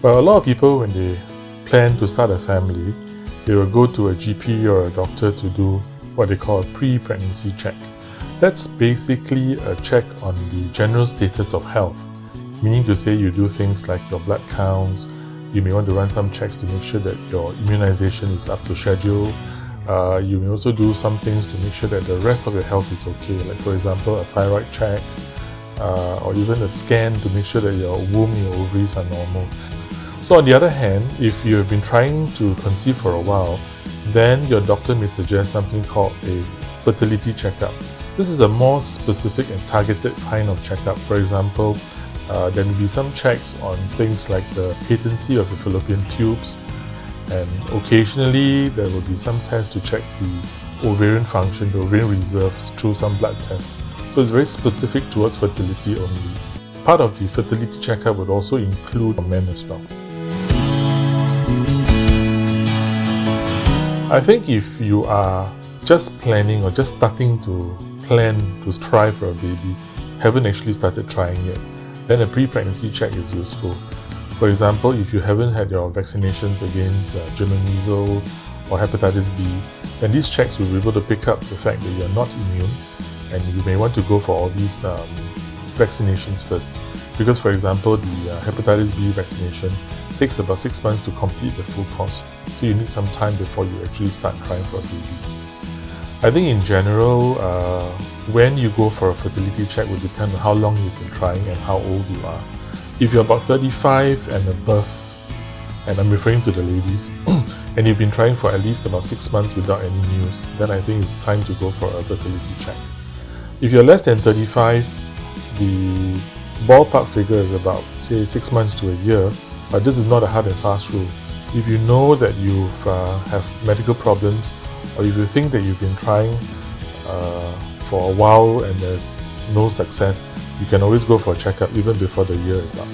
Well, a lot of people, when they plan to start a family, they will go to a GP or a doctor to do what they call a pre-pregnancy check. That's basically a check on the general status of health, meaning to say you do things like your blood counts, you may want to run some checks to make sure that your immunization is up to schedule. You may also do some things to make sure that the rest of your health is okay, like for example a thyroid check, or even a scan to make sure that your womb, your ovaries are normal. So on the other hand, if you have been trying to conceive for a while, then your doctor may suggest something called a fertility checkup. This is a more specific and targeted kind of checkup. For example, there may be some checks on things like the patency of the fallopian tubes, and occasionally there will be some tests to check the ovarian function, the ovarian reserve, through some blood tests. So it's very specific towards fertility only. Part of the fertility checkup would also include men as well. I think if you are just planning or just starting to plan to strive for a baby, haven't actually started trying yet, then a pre-pregnancy check is useful. For example, if you haven't had your vaccinations against German measles or hepatitis B, then these checks will be able to pick up the fact that you are not immune, and you may want to go for all these vaccinations first. Because for example, the hepatitis B vaccination takes about 6 months to complete the full course. So you need some time before you actually start trying for a baby. I think in general, when you go for a fertility check will depend on how long you've been trying and how old you are. If you're about 35 and above, and I'm referring to the ladies, and you've been trying for at least about 6 months without any news, then I think it's time to go for a fertility check. If you're less than 35, the ballpark figure is about, say, 6 months to a year, but this is not a hard and fast rule. If you know that you have medical problems, or if you think that you've been trying for a while and there's no success, you can always go for a checkup even before the year is up.